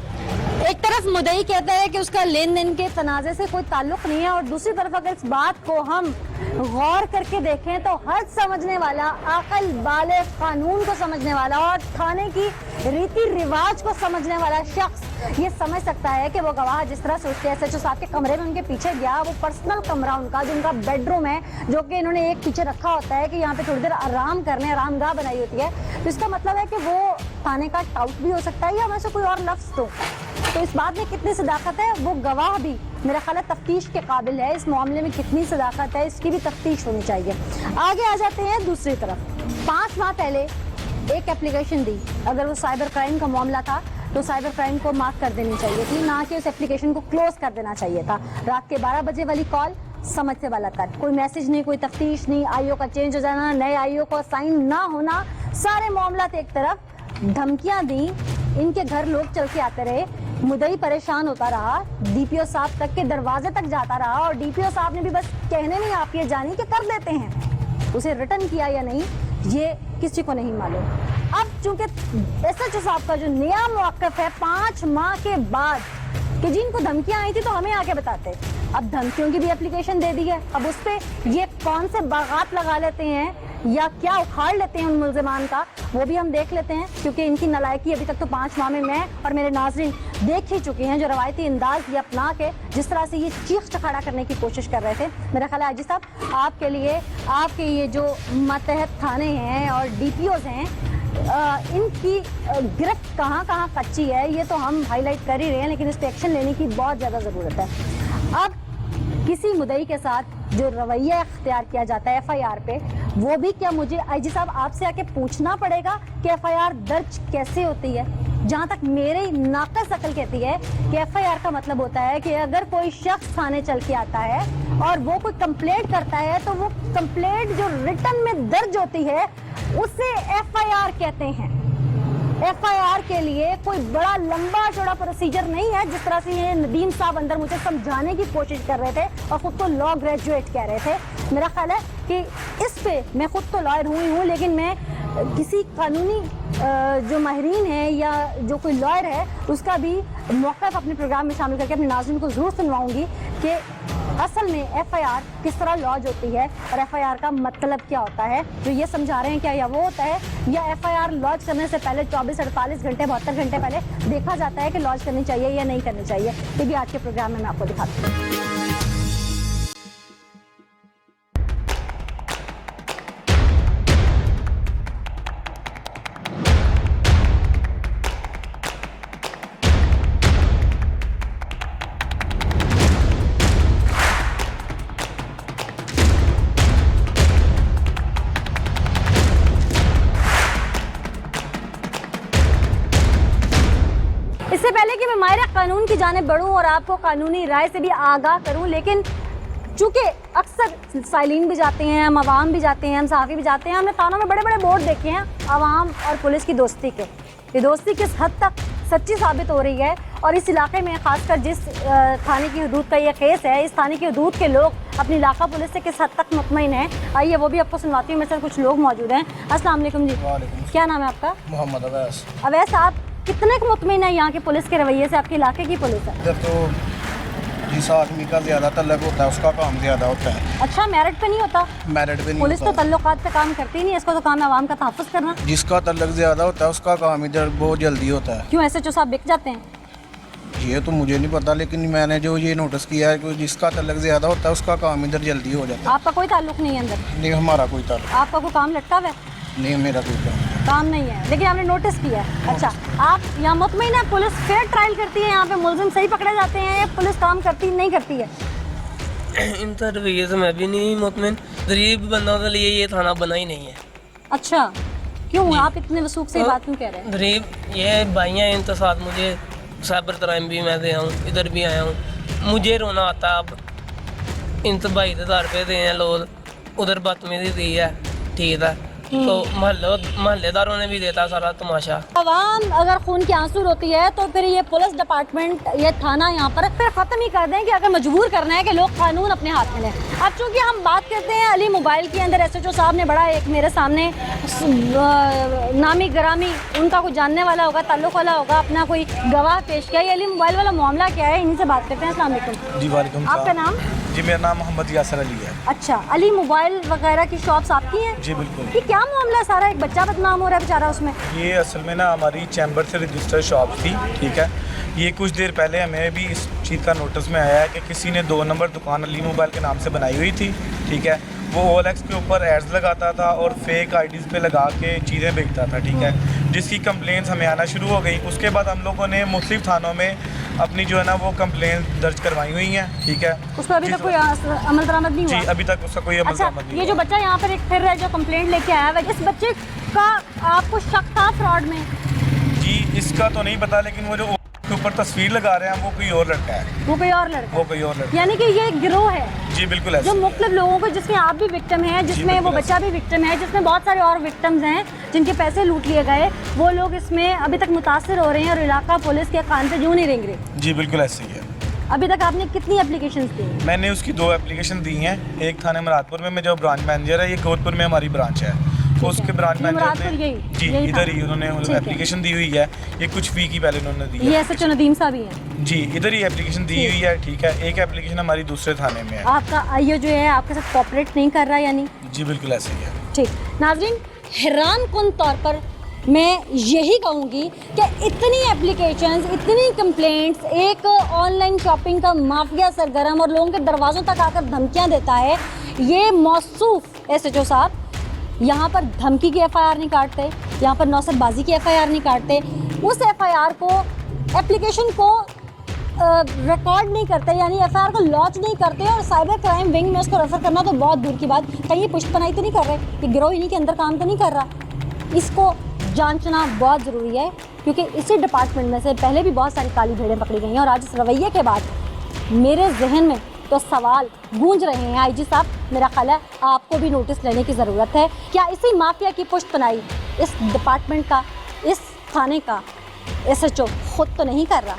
एक तरफ मुदई कहता है कि उसका लेन देन के तनाज़े से कोई ताल्लुक नहीं है और दूसरी तरफ अगर इस बात को हम गौर करके देखें तो हद समझने वाला, अकल बाले कानून को समझने वाला और थाने की रीति रिवाज को समझने वाला शख्स ये समझ सकता है कि वो गवाह जिस तरह से उसके SHO साहब के कमरे में उनके पीछे गया, वो पर्सनल कमरा उनका जो उनका बेडरूम है जो कि इन्होंने एक पीछे रखा होता है कि यहाँ पे थोड़ी देर आराम करने, आरामगाह बनाई होती है, तो इसका मतलब है कि वो थाने का टाउट भी हो सकता है या वैसे कोई और लफ्ज़ तो इस बात में कितनी सदाकत है वो गवाह भी मेरा ख्याल है तफ्तीश के काबिल है। इस मामले में कितनी सदाकत है इसकी भी तफ्तीश होनी चाहिए। आगे आ जाते हैं दूसरी तरफ। 5 माह पहले एक एप्लीकेशन दी, अगर वो साइबर क्राइम का मामला था तो साइबर क्राइम को मार्क कर देनी चाहिए थी, ना कि उस एप्लीकेशन को क्लोज कर देना चाहिए था। रात के 12 बजे वाली कॉल समझ से वाला कट, कोई मैसेज नहीं, कोई तफ्तीश नहीं, IO का चेंज हो जाना, नए IO को साइन ना होना, सारे मामला एक तरफ, धमकियां दी इनके घर लोग चल के आते रहे, मुदई परेशान होता रहा, डीपीओ साहब तक के दरवाजे तक जाता रहा और डीपीओ साहब ने भी बस कहने में आप ये जानी कि कर देते हैं, उसे रिटर्न किया या नहीं ये किसी को नहीं मालूम। अब चूंकि एसएचओ साहब का जो नया मौक़िफ़ है 5 माह के बाद कि जिनको धमकियां आई थी तो हमें आके बताते, अब धमकियों की भी एप्लीकेशन दे दी है, अब उस पे ये कौन से बागात लगा लेते हैं या क्या उखाड़ लेते हैं उन मुल्ज़िमान का, वो भी हम देख लेते हैं, क्योंकि इनकी नालायकी अभी तक तो 5 माह में मैं और मेरे नाज़रीन देख ही चुके हैं, जो रवायती अंदाज ये अपना के जिस तरह से ये चीख चखाड़ा करने की कोशिश कर रहे थे। मेरा ख्याल है आजी साहब आपके लिए आपके ये जो मतहत थाने हैं और डीपीओज़ हैं, इनकी गिरफ्त कहाँ कहाँ कच्ची है ये तो हम हाईलाइट कर ही रहे हैं, लेकिन इस पर एक्शन लेने की बहुत ज़्यादा ज़रूरत है। अब किसी मुद्दई के साथ जो रवैया इख्तियार किया जाता है एफआईआर पे, वो भी क्या मुझे आईजी साहब आपसे आके पूछना पड़ेगा कि एफआईआर दर्ज कैसे होती है? जहाँ तक मेरी नाक़िस अकल कहती है कि एफआईआर का मतलब होता है कि अगर कोई शख्स थाने चल के आता है और वो कोई कंप्लेंट करता है तो वो कंप्लेंट जो रिटन में दर्ज होती है उसे एफआईआर कहते हैं। एफआईआर के लिए कोई बड़ा लंबा चौड़ा प्रोसीजर नहीं है, जिस तरह से ये नदीम साहब अंदर मुझे समझाने की कोशिश कर रहे थे और खुद को लॉ ग्रेजुएट कह रहे थे। मेरा ख्याल है कि इस पे मैं खुद तो लॉयर हुई हूँ, लेकिन मैं किसी कानूनी जो माहिरीन है या जो कोई लॉयर है उसका भी मौक़िफ़ अपने प्रोग्राम में शामिल करके अपने नाज़रीन को ज़रूर सुनवाऊंगी कि असल में एफआईआर किस तरह लॉन्च होती है और एफआईआर का मतलब क्या होता है। जो ये समझा रहे हैं क्या या वो होता है या एफआईआर लॉन्च करने से पहले 24, 48 घंटे 72 घंटे पहले देखा जाता है कि लॉन्च करनी चाहिए या नहीं करनी चाहिए, ये भी आज के प्रोग्राम में मैं आपको दिखाती हूँ। इससे पहले कि मैं माहिर कानून की जानिब बढ़ूं और आपको कानूनी राय से भी आगाह करूं, लेकिन चूंकि अक्सर साइलिन भी जाते हैं, हम आवाम भी जाते हैं, हम सहाफ़ी भी जाते हैं, हमने थानों में बड़े बड़े बोर्ड देखे हैं आवाम और पुलिस की दोस्ती के। ये दोस्ती किस हद तक सच्ची साबित हो रही है और इस इलाके में ख़ासकर जिस थाने की हदूद का ये केस है, इस थाने की हदूद के लोग अपनी इलाका पुलिस से किस हद तक मुतमईन है, आइए वो भी आपको सुनवाती हूँ। मेरे साथ कुछ लोग मौजूद हैं। अस्सलाम वालेकुम जी, क्या नाम है आपका? मोहम्मद अवैस। अवैस, आप कितने को मुतमईन है यहाँ के पुलिस के रवैये से? आपके इलाके की पुलिस है इधर तो जिस आदमी का ज़्यादा तल्लक होता है उसका काम ज़्यादा होता है। अच्छा, मेरिट पे नहीं होता? मेरिट पे नहीं पुलिस होता। तो तल्लुकात पे काम करती नहीं है, इसको तो काम है आवाम का तहफ़्फ़ुज़ करना। जिसका तल्लक ज़्यादा होता है उसका काम इधर बहुत जल्दी होता है। क्यों एसएचओ साहब बिक जाते हैं? ये तो मुझे नहीं पता, लेकिन मैंने जो ये नोटिस किया है कि जिसका तल्लक ज़्यादा होता है उसका काम इधर जल्दी हो जाता है। आपका कोई ताल्लुक नहीं है अंदर? नहीं, हमारा कोई ताल्लुक आपका कोई काम लटका हुआ है? नहीं, मेरा कोई काम नहीं है, लेकिन आपने नोटिस किया है। अच्छा, आप यहाँ मुतमईन है पुलिस फेयर ट्रायल करती है, यहाँ पे मुलजिम सही पकड़े जाते हैं, या पुलिस काम करती नहीं करती है? इन रवैये से मैं भी नहीं मुतमिन। गरीब बंदों के लिए ये थाना बना ही नहीं है। अच्छा, क्यों आप इतने वसूख से बात क्यों कह रहे हैं? गरीब ये भाइयाँ इनके साथ मुझे साइबर क्राइम भी मैं दे हूँ, इधर भी आया हूँ, मुझे रोना आता है। अब इन तो भाई के दर पे दे हैं लोग, उधर बदतमीजी दी है, ठीक है, तो मोहल्लेदारों ने भी देता सारा तमाशा। आवाम अगर खून की आंसू रोती है तो फिर ये पुलिस डिपार्टमेंट, ये थाना यहाँ पर फिर ख़त्म ही कर दें कि अगर मजबूर करना है कि लोग कानून अपने हाथ में लें। अब चूँकि हम बात करते हैं अली मोबाइल के अंदर, एसएचओ साहब ने बड़ा एक मेरे सामने नामी ग्रामी उनका कोई जानने वाला होगा, ताल्लुक़ वाला होगा, अपना कोई गवाह पेश किया। ये अली मोबाइल वाला मामला क्या है, इन्हीं से बात करते हैं। अस्सलाम वालेकुम। जी वालेकुम। आपका नाम? जी मेरा नाम मोहम्मद यासर अली है। अच्छा, अली मोबाइल वगैरह की शॉप्स आपकी हैं? जी बिल्कुल। ये क्या मामला है सारा? एक बच्चा बदनाम हो रहा है बेचारा उसमें। ये असल में ना हमारी चैम्बर से रजिस्टर्ड शॉप थी, ठीक है। ये कुछ देर पहले हमें भी इस चीज़ का नोटिस में आया है कि किसी ने 2 नंबर दुकान अली मोबाइल के नाम से बनाई हुई थी, ठीक है। वो OLX के ऊपर एड्स लगाता था और फेक आईडीज़ पे लगा के चीज़ें बेचता था, ठीक है, जिसकी कंप्लेंट्स हमें आना शुरू हो गई। उसके बाद हम लोगों ने मुख्तलिफ थानों में अपनी जो है ना वो कंप्लेंट दर्ज करवाई हुई हैं, ठीक है। उस पर अभी तक कोई अमल दरामद नहीं हुआ? जी अभी तक उसका कोई अमल अच्छा, दरामद नहीं ये जो बच्चा यहाँ पर एक फिर रहा है जो कंप्लेंट लेके आया है, इस बच्चे का आपको शक था फ्रॉड में? जी इसका तो नहीं पता, लेकिन वो जो के ऊपर तस्वीर लगा रहे हैं वो कोई और लड़का है। वो कोई और लड़का? वो कोई और लड़का। यानी कि ये एक गिरोह है? जी बिल्कुल ऐसे जो ही है। मुख्तलिफ लोगों को, जिसमें आप भी विक्टिम हैं, जिसमें वो बिल्कुल बच्चा भी विक्टिम है, जिसमें बहुत सारे और विक्टिम्स हैं जिनके पैसे लूट लिए गए, वो लोग इसमें अभी तक मुतासर हो रहे हैं और इलाका पुलिस के कान पे यूं नहीं रेंग रहे। जी बिल्कुल ऐसे ही है। अभी तक आपने कितनी एप्लीकेशंस दी हैं? मैंने उसकी 2 एप्लीकेशन दी हैं। एक थाने मुरादपुर में जो ब्रांच मैनेजर है, ये गोदपुर में हमारी ब्रांच है, उसके ब्रांच ये मुरादपुर मैनेजर ने यही- जी यही इधर थाना। ही उन्होंने ठीक है। एप्लीकेशन दी हुई है। ये कुछ वीक ही पहले उन्होंने दी ये है। एसएचओ नदीम साहब ही हैं। जी इधर ही एप्लीकेशन दी हुई है, ठीक है। एक एप्लीकेशन हमारी दूसरे थाने में है। आपका आईओ जो है आपके साथ कोऑपरेट नहीं कर रहा, यानी जी बिल्कुल ऐसे ही है। ठीक। नाज़रीन, हैरान कुन तौर पर मैं यही कहूँगी कि इतनी एप्लीकेशंस, इतनी कंप्लेंट्स, एक ऑनलाइन शॉपिंग का माफिया सरगर्म और लोगों के दरवाज़ों तक आकर धमकियाँ देता है, ये मौसूफ एसएचओ साहब यहाँ पर धमकी की एफआईआर नहीं काटते, यहाँ पर नौसरबाजी की एफआईआर नहीं काटते, उस एफआईआर को, एप्लीकेशन को रिकॉर्ड नहीं करते, यानी एफआईआर को लॉन्च नहीं करते और साइबर क्राइम विंग में उसको रेफर करना तो बहुत दूर की बात। कहीं ये पुष्पनाई तो नहीं कर रहे, ये गिरोह इन्हीं के अंदर काम तो नहीं कर रहा। इसको जांचना बहुत ज़रूरी है, क्योंकि इसी डिपार्टमेंट में से पहले भी बहुत सारी काली भेड़ें पकड़ी गई हैं और आज इस रवैये के बाद मेरे जहन में तो सवाल गूंज रहे हैं। आईजी साहब, मेरा ख्याल है आपको भी नोटिस लेने की ज़रूरत है। क्या इसी माफिया की पुष्पनाई इस डिपार्टमेंट का, इस थाने का एसएचओ खुद तो नहीं कर रहा?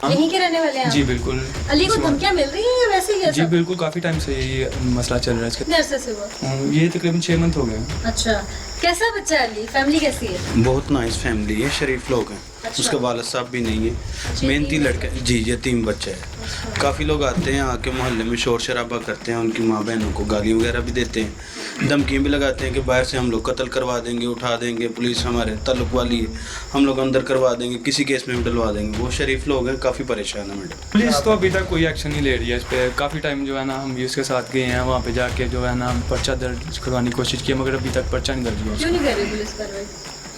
यहीं के रहने वाले हैं जी बिल्कुल। अली को धमकियाँ मिल रही हैं या वैसे ही? जी बिल्कुल, काफ़ी टाइम से ये मसला चल रहा है कितने अरसे से हुआ? इसका। ये तकरीबन 6 मंथ हो गए हैं। अच्छा, कैसा बच्चा है अली? फैमिली कैसी है? बहुत नाइस फैमिली है, शरीफ लोग हैं। अच्छा। उसके वालिद साहब भी नहीं है, मेहनती लड़का है। जी यतीम बच्चा है। काफ़ी लोग आते हैं, आके मोहल्ले में शोर शराबा करते हैं, उनकी माँ बहनों को गाली वगैरह भी देते हैं, धमकियाँ भी लगाते हैं कि बाहर से हम लोग कत्ल करवा देंगे, उठा देंगे, पुलिस हमारे ताल्लुक वाली है, हम लोग अंदर करवा देंगे, किसी केस में भी डलवा देंगे। वो शरीफ लोग हैं, काफ़ी परेशान है मैडम। पुलिस तो अभी तक कोई एक्शन नहीं ले रही है इस पर। काफ़ी टाइम जो है ना हम भी उसके साथ गए हैं, वहाँ पे जाके जो है ना हम पर्चा दर्ज करवाने की कोशिश की, मगर अभी तक पर्चा नहीं दर्ज हुआ। क्यों नहीं कर रही पुलिस कार्रवाई?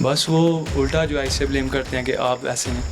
बस वो उल्टा जो है इससे ब्लेम करते हैं कि आप ऐसे हैं।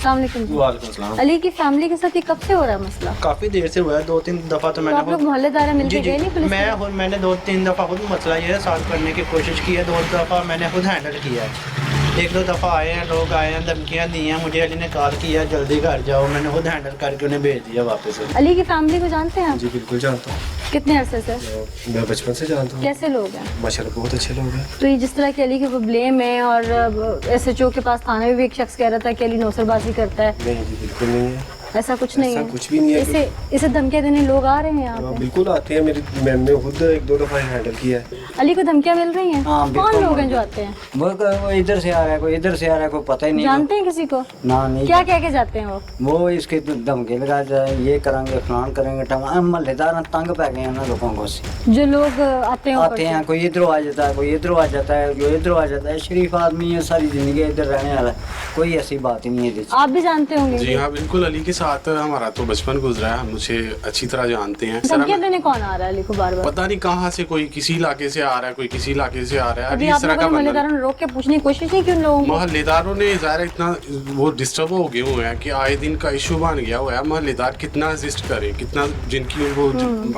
वालेकुम। अली की फैमिली के साथ ये कब से हो रहा है मसला? काफ़ी देर से हुआ है, 2-3 दफ़ा तो तो मैंने आप लोग मोहल्लेदार मिलके गए नहीं पुलिस? मैंने 2-3 दफ़ा खुद मसला ये सॉल्व करने की कोशिश की है। 2 दफ़ा मैंने खुद हैंडल किया है। 1-2 दफ़ा आए हैं लोग, आए हैं, धमकियाँ दी हैं मुझे। अली ने कॉल किया जल्दी घर जाओ, मैंने खुद हैंडल करके उन्हें भेज दिया वापस। अली की फैमिली को जानते हैं आप? जी बिल्कुल जानता हूँ, कितने अरसे से? मैं बचपन से जानता हूँ। कैसे लोग हैं? माशाल्लाह बहुत अच्छे लोग हैं। तो ये जिस तरह के अली के वो ब्लेम है और एसएचओ के पास थाने में भी एक शख्स कह रहा था कि अली नौसरबाजी करता है, नहीं जी बिल्कुल नहीं है, ऐसा कुछ नहीं है? कुछ भी नहीं है। इसे धमकियाँ देने लोग आ रहे हैं यहाँ पे? बिल्कुल आते हैं, मैंने खुद 1-2 दफ़ा हैंडल किया है। अली को धमकियाँ मिल रही हैं? हाँ, कौन बिल्कुल लोग हैं जो आते हैं? वो इधर से आ रहा है, कोई इधर से आ रहा है, कोई पता ही नहीं। जानते हैं किसी को? ना नहीं। क्या कह के जाते हैं वो इसके धमकी लगा जाए, ये करेंगे, फलान करेंगे, मोहल्लेदार तंग पै गए हैं ना लोगों को से। जो लोग आते हैं ऊपर आते से? हैं, कोई इधर आ जाता है, कोई इधर आ जाता है, कोई इधर आ जाता है। शरीफ आदमी है, सारी ज़िंदगी इधर रहने वाला है, कोई ऐसी बात ही नहीं है। आप भी जानते होंगे? जी हाँ बिल्कुल, अली के साथ हमारा तो बचपन गुजरा है, हम उसे अच्छी तरह जानते हैं। धमकियाँ देने कौन आ रहा है अली को बार बार? पता नहीं कहाँ से, कोई किसी इलाके से आ रहा है, कोई किसी इलाके से आ रहा है। अभी इस आप तरह लोगों का ने मोहल्लेदारों ने रोक के पूछने की कोशिश नहीं की उन लोगों को? मोहल्लेदारों ने ज़ाहिर इतना वो डिस्टर्ब हो गए हुए हैं कि आए दिन का इशू बन गया हुआ है। मोहल्लेदार कितना असिस्ट करे, कितना जिनकी वो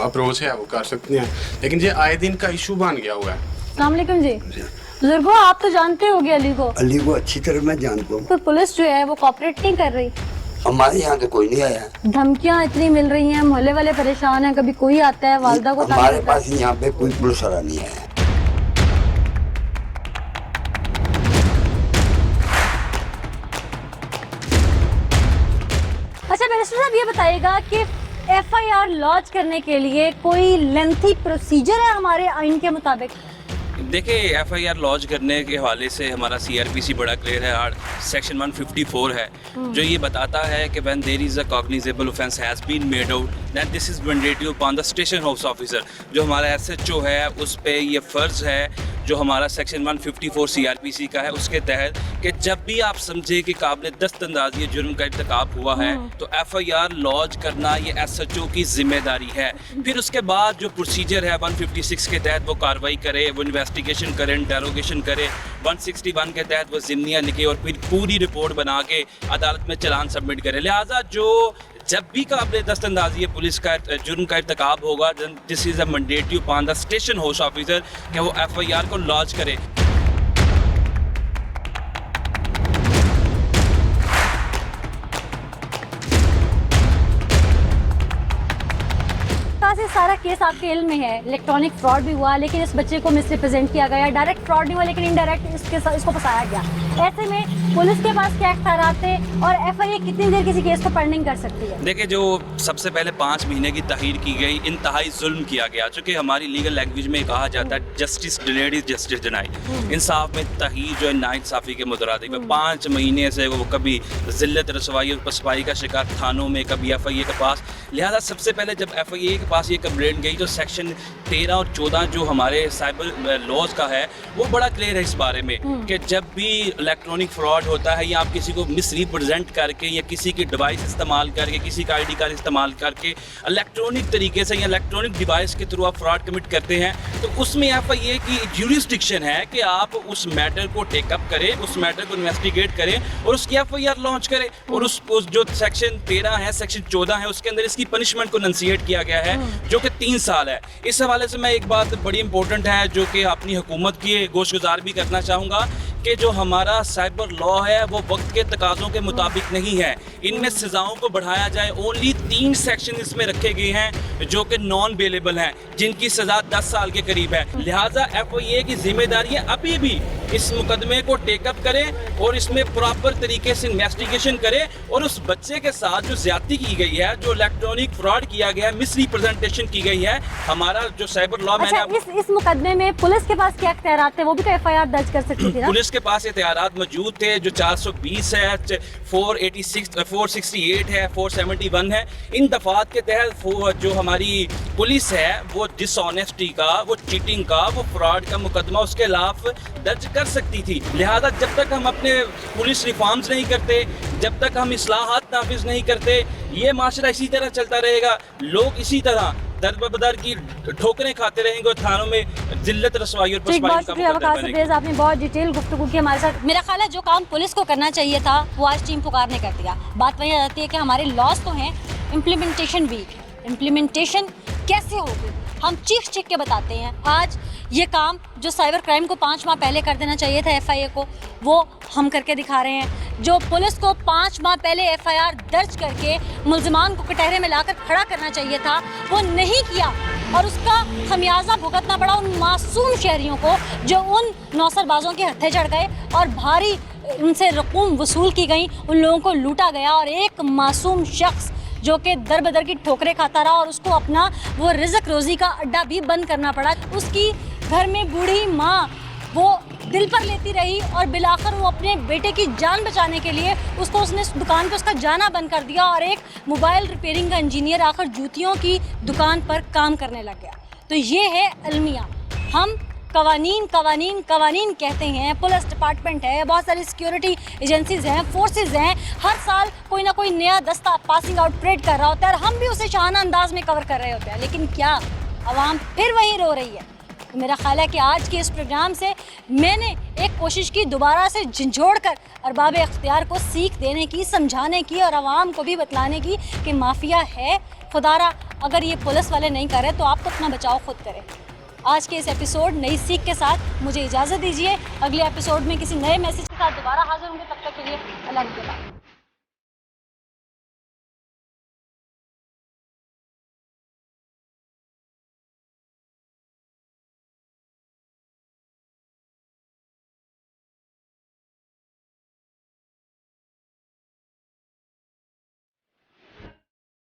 अप्रोच है वो कर सकते हैं, लेकिन ये आए दिन का इशू बन गया हुआ है। अस्सलाम वालेकुम जी। बुजुर्गो, आप तो जानते होंगे अली को? अली को अच्छी तरह मैं जानता हूँ। तो पुलिस जो है वो कोऑपरेट नहीं कर रही? हमारे यहाँ तो कोई नहीं आया। धमकियाँ इतनी मिल रही हैं, मोहल्ले वाले परेशान हैं, कभी कोई आता है, वालदा को तंग हमारे करता है। पास यहाँ पे कोई पुलिस वाला नहीं आया। अच्छा बैरिस्टर साहब, ये बताइएगा कि एफआईआर लॉन्च करने के लिए कोई लेंथी प्रोसीजर है हमारे आइन के मुताबिक? देखिए, एफआईआर लॉन्च करने के हवाले से हमारा सीआरपीसी बड़ा क्लियर है। सेक्शन 154 है जो ये बताता है कि when there is a cognizable offence has been made out that this is mandatory upon the station house officer. जो हमारा एसएचओ है उस पे ये फ़र्ज़ है, जो हमारा सेक्शन 154 सीआरपीसी का है उसके तहत, कि जब भी आप समझे कि काबिल दस्तंदाजी जुर्म का इर्तिकाब हुआ है तो एफआईआर लॉन्च करना ये एसएचओ की जिम्मेदारी है। फिर उसके बाद जो प्रोसीजर है 156 के तहत वो कार्रवाई करे, वो इन्वेस्टिगेशन करें, इंटेरोगेशन करे, 161 के तहत वो ज़िम्निया लिखे और फिर पूरी रिपोर्ट बना के अदालत में चालान सबमिट करे। लिहाजा जो जब भी काबिल दस्तंदाजी पुलिस का जुर्म का इर्तिकाब होगा, this is a mandatory upon the station house officer कि वो एफआईआर को लॉन्च करे। सारा केस आपके इल्म में है, इलेक्ट्रॉनिक फ्रॉड भी हुआ, लेकिन इस बच्चे को मिसरिप्रेजेंट किया गया, डायरेक्ट फ्रॉड नहीं हुआ लेकिन इनडायरेक्ट इसको फंसाया गया। ऐसे में पुलिस के पास क्या इख्तियारात थे और FIA कितनी देर किसी केस को पेंडिंग कर सकती है? देखिए, जो सबसे पहले 5 महीने की तहीर की गई, इंतहाई जुल्म किया गया, चूँकि हमारी लीगल लैंग्वेज में कहा जाता है justice delayed is justice denied. इंसाफ में तहीर जो है नाइंसाफ़ी के मुतरादिफ है। 5 महीने से वो कभी ज़िल्लत रसवाई और पसपाई का शिकार थानों में, कभी FIA के पास। लिहाजा सबसे पहले जब FIA के पास ये कंप्लेंट गई तो सेक्शन 13 और 14 जो हमारे साइबर लॉज का है वो बड़ा क्लियर है इस बारे में कि जब भी इलेक्ट्रॉनिक फ्रॉड होता है या आप किसी को मिसरिप्रेजेंट करके या किसी की डिवाइस इस्तेमाल करके, किसी का ID कार्ड इस्तेमाल करके इलेक्ट्रॉनिक तरीके से या इलेक्ट्रॉनिक डिवाइस के थ्रू आप फ्रॉड कमिट करते हैं, तो उसमें FIA की ज्यूरिसडिक्शन है कि आप उस मैटर को टेकअप करें, उस मैटर को इन्वेस्टिगेट करें और उसकी FIR लॉन्च करें। और उस जो सेक्शन 13 है, सेक्शन 14 है, उसके अंदर इसकी पनिशमेंट को नंसिएट किया गया है जो कि 3 साल है। इस हवाले से मैं एक बात बड़ी इंपॉर्टेंट है जो कि अपनी हुकूमत की गोशगुजार भी करना चाहूँगा कि जो हमारा साइबर लॉ है वो वक्त के तकाज़ों के मुताबिक नहीं है। इनमें सज़ाओं को बढ़ाया जाए। ओनली 3 सेक्शन इसमें रखे गए हैं जो कि नॉन बेलेबल हैं, जिनकी सज़ा 10 साल के करीब है। लिहाजा FIA की जिम्मेदारी है अभी भी इस मुकदमे को टेकअप करें और इसमें प्रॉपर तरीके से इन्वेस्टिगेशन करें और उस बच्चे के साथ जो ज्यादती की गई है, जो इलेक्ट्रॉनिक फ्रॉड किया गया है, मिसरिप्रेजेंटेशन की गई है, हमारा जो साइबर लॉ इस मुकदमे में पुलिस के पास क्या इख्तियारात थे? वो भी तो FIR दर्ज कर सकती थी ना? पुलिस के पास इख्तियारात मौजूद थे जो 420 है, 486, 468 है, 471 है। इन दफात के तहत जो हमारी पुलिस है वो डिसऑनेस्टी का, वो चीटिंग का, वो फ्रॉड का मुकदमा उसके खिलाफ दर्ज कर सकती थी। लिहाजा जब तक हम अपने पुलिस रिफॉर्म्स नहीं करते, जब तक हम इस्लाहात नाफिज नहीं करते, ये माशरा इसी तरह चलता रहेगा। लोग इसी तरह दर बदर की ठोकरें खाते रहेंगे और थानों में जिल्लत रसवाई और पसपाई का मुकद्दर बनेगा। आपने बहुत डिटेल गुफ्तगू की हमारे साथ। मेरा ख्याल है जो काम पुलिस को करना चाहिए था वो आज टीम पुकार ने कर दिया। बात वही आ जाती है कि हमारे लॉज तो हैं, इम्प्लीमेंटेशन वीक है। इम्प्लीमेंटेशन कैसे होगी हम चीख के बताते हैं। आज ये काम जो साइबर क्राइम को 5 माह पहले कर देना चाहिए था FIA को, वो हम करके दिखा रहे हैं। जो पुलिस को 5 माह पहले FIR दर्ज करके मुल्ज़िमान को कटहरे में लाकर खड़ा करना चाहिए था, वो नहीं किया और उसका खमियाजा भुगतना पड़ा उन मासूम शहरियों को जो उन नौसरबाजों के हत्थे चढ़ गए और भारी उनसे रकूम वसूल की गई, उन लोगों को लूटा गया और एक मासूम शख्स जो कि दर बदर की ठोकरें खाता रहा और उसको अपना वो रिज़्क रोज़ी का अड्डा भी बंद करना पड़ा। उसकी घर में बूढ़ी माँ वो दिल पर लेती रही और बिलाखिर वो अपने बेटे की जान बचाने के लिए उसने दुकान पे उसका जाना बंद कर दिया और एक मोबाइल रिपेयरिंग का इंजीनियर आकर जूतियों की दुकान पर काम करने लग गया। तो ये है अलमिया। हम कवानीन कवानीन कवानीन कहते हैं, पुलिस डिपार्टमेंट है, बहुत सारी सिक्योरिटी एजेंसीज हैं, फोर्सेस हैं, हर साल कोई ना कोई नया दस्ता पासिंग आउट परेड कर रहा होता है और हम भी उसे शाहाना अंदाज में कवर कर रहे होते हैं, लेकिन क्या आवाम फिर वही रो रही है। तो मेरा ख्याल है कि आज के इस प्रोग्राम से मैंने एक कोशिश की दोबारा से झंझोड़ कर अरबाब इख्तियार को सीख देने की, समझाने की और आवाम को भी बतलाने की कि माफिया है। खुदारा अगर ये पुलिस वाले नहीं कर रहे तो आप तो अपना बचाव खुद करें। आज के इस एपिसोड नई सीख के साथ मुझे इजाज़त दीजिए। अगले एपिसोड में किसी नए मैसेज के साथ दोबारा हाजिर होंगे। तब तक के लिए अल्लाह हाफ़िज़।